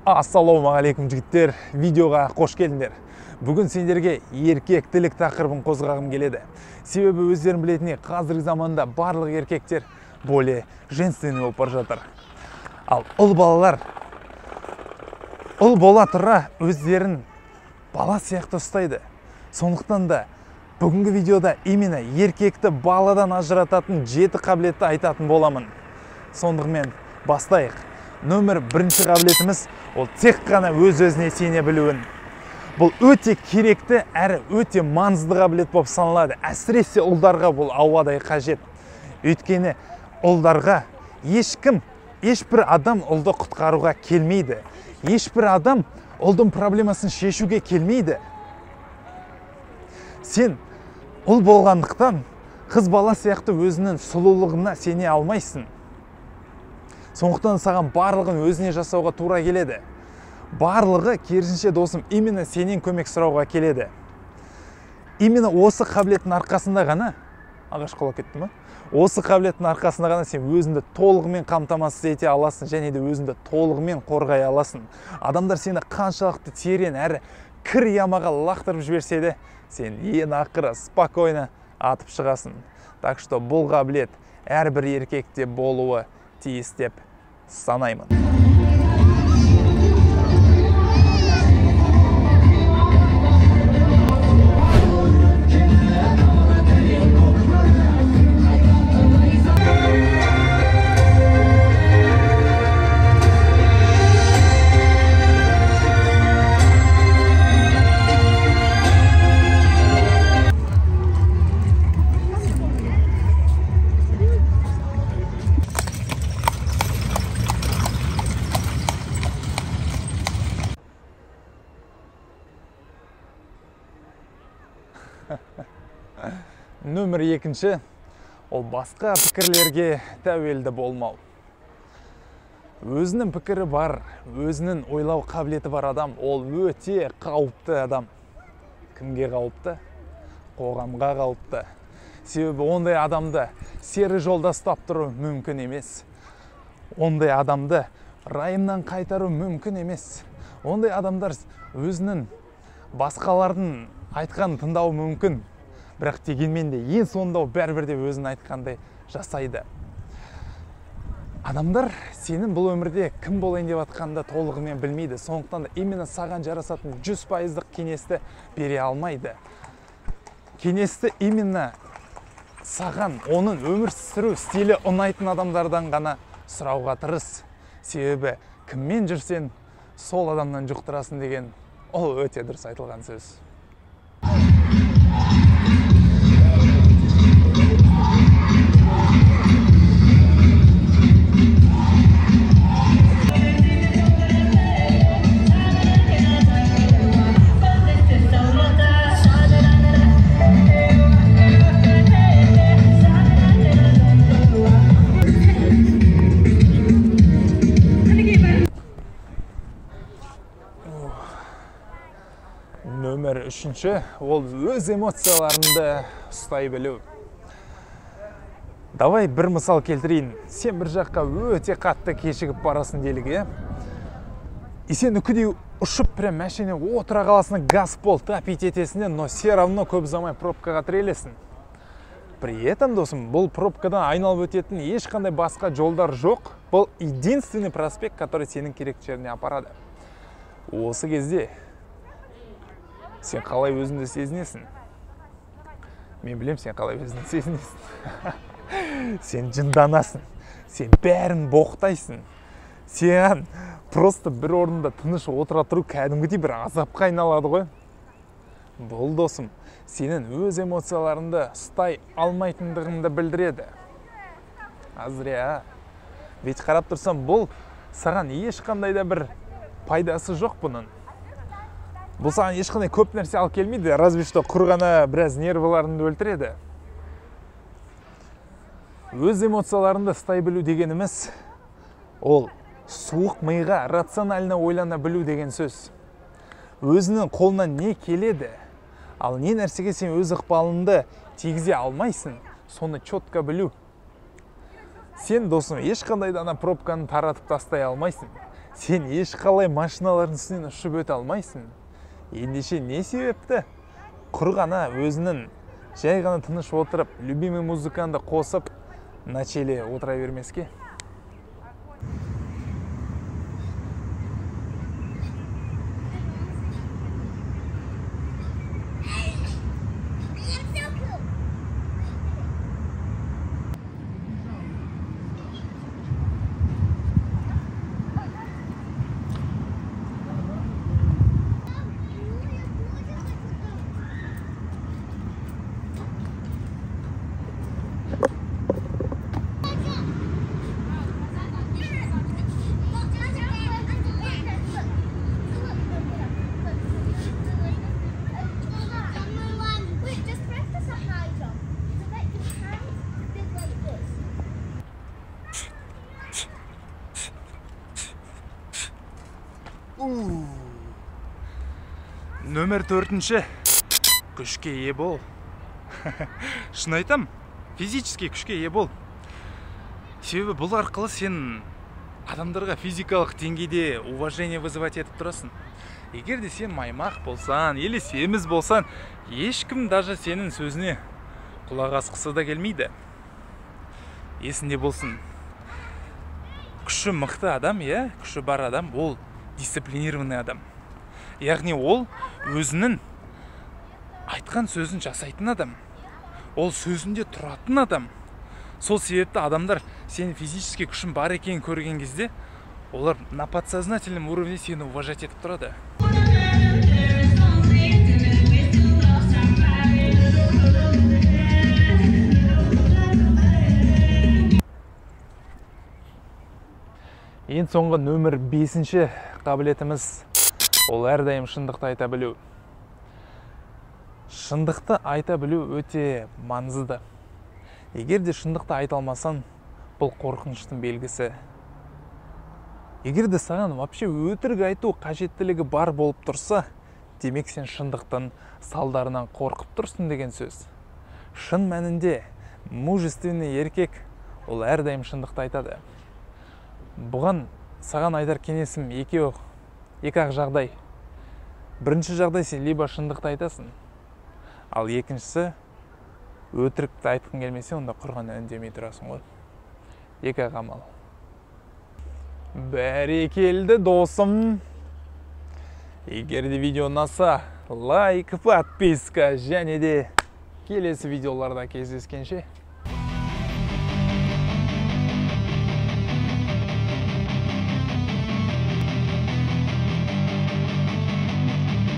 Ассалаумағалейкум жігіттер, видеоға қош келдіңдер. Бүгін сендерге еркектілік тақырыбын қозғағым келеді. Себебі өздерін білетіне қазіргі заманда барлық еркектер более женственный болып бара жатыр. Ал ұл балалар ұл бола тұра өздерін бала сияқты ұстайды. Сондықтан да бүгінгі видеода именно еркекті баладан ажырататын 7 қабілетті айтатын боламын. Сондығымен бастайық. Нөмір бірінші қабілетіміз ол тек қана өз-өзіне сене білуін. Бұл өте керекті әрі өте маңызды қабілет болып саналады. Әсіресе ұлдарға бұл ауадай қажет. Өйткені ұлдарға ешбір адам ұлды құтқаруға келмейді. Ешбір адам ұлдың проблемасын шешуге келмейді. Сен ұл болғандықтан қыз бала сияқты өзінің сұлулығына сене алмайсың. Сондықтан саған барлығын өзіне жасауға тура келеді. Барлығы, керісінше досым, именно сенен көмек сұрауға келеді. Именно осы қабілеттің арқасында ғана, ағаш құлап кетті ме? Осы қабілеттің арқасында ғана сен өзіңді толығымен қамтамасыз ете аласың, және де өзіңді толығымен қорғай аласың. Адамдар сені қаншалықты терең әрі кір ямаға лақтырып жіберсе де, сен ең ақыры спокойно атып шығасың. Так что бұл қабілет әрбір еркекте болуы тиіс деп санаймын. Нөмір екінші, ол басқа пікірлерге тәуелді болмау. Өзінің пікірі бар, өзінің ойлау қабілеті бар адам, ол өте қауіпті адам. Кімге қауіпті? Қоғамға қауіпті. Себебі ондай адамды сері жолда ұстап тұру мүмкін емес. Ондай адамды райымнан қайтару мүмкін емес. Ондай адамдар өзінің басқалардың айтқанын тыңдау мүмкін. Бірақ дегенмен де ең соңында бәрібір де өзін айтқандай жасайды. Адамдар сенің бұл өмірде кім болайын деп атқанда толығымен білмейді. Сондықтан да именно саған жарасатын 100%-ық кеңесті бере алмайды. Кеңесті именно саған оның өмір сүру стилі ұнайтын адамдардан ғана сұрауға тырыс. Себебі кіммен жүрсен сол адамнан жұқтырасың деген ол өте дұрыс айтылған сөз. Нөмір үшінші, ол өз эмоцияларында ұстай білу. Давай бір мысал келтірейін. Сен бір жаққа өте қатты кешігіп барасың деліге. Сен үкідей ұшып прям мәшине отыра қаласың, газ пол тапить етесің, но все равно көп замай пробкаға тірелесің. При этом, досым, бұл пробкадан айналып өтетін ешқандай басқа жолдар жоқ. Бұл единственный проспект, который сенің керекті жеріне апарады. Осы кезде сен қалай өзіңді сезінесің? Мен білем, сен қалай өзіңді сезінесің. Сен жынданасың, сен бәрін боқтайсың. Сен просто бір орында тыныш отыра тұру кәдімгідей бір азапқа айналады ғой. Бұл, досым, сенің өз эмоцияларыңды ұстай алмайтындығыңды білдіреді. Азрия. Ведь қарап тұрсам, бұл саған ешқандай да бір пайдасы жоқ бұның. Бұл саған ешқандай көп нәрсе алып келмейді, разве что құр ғана біраз нервыларыңды өлтіреді. Өз эмоцияларыңды ұстай білу дегеніміз, ол суық миға рационально ойлана білу деген сөз. Өзінің қолынан не келеді, ал не нәрсеге сен өз ықпалыңды тигізе алмайсың, соны четко білу. Сен, досым, ешқандай да ана пробканы таратып тастай алмайсың. Сен ешқалай машиналардың үстінен ұшып өте алмайсың. Ендеше не себепті? Құр ғана өзінің жай ғана тыныш отырып, любимый музыканды қосып, начеле отыра бермеске? Нөмір 4-ші күшке ие бол. Шын айтам, физически күшке ие бол. Себебі бұл арқылы сен адамдарға физикалық деңгейде уважение вызывать етіп тұрасың. Егер де сен маймақ болсан, или семіз болсан, ешкім даже сенің сөзіне құлақ асқысы да келмейді. Есінде болсын. Күші мықты адам, күші бар адам, ол дисциплинированный адам. Яғни ол өзінің айтқан сөзін жасайтын адам. Ол сөзінде тұратын адам. Сол себепті адамдар сен физически күшін бар екенін көрген кезде, олар на подсознательном уровне сені уважать етіп тұрады. Ең соңғы нөмір 5-ші қабілетіміз ол әрдайым шындықты айта білу. Шындықты айта білу өте маңызды. Егер де шындықты айта алмасаң, бұл қорқыныштың белгісі. Егер де саған вообще өтірік айту қажеттілігі бар болып тұрса, демек сен шындықтың салдарынан қорқып тұрсың деген сөз. Шын мәнінде мужественный еркек ол әрдайым шындықты айтады. Бұған саған айтар кеңесім екі-ақ жағдай. Бірінші жағдай сен либо шындықты айтасың, ал екіншісі өтірікті айтқың келмесе, онда құрғаны үндемей тұрасың ғой. Екі-ақ амал. Бәрекелді досым. Егер де видео ұнаса, лайк, подписка және де келесі видеоларда кездескенше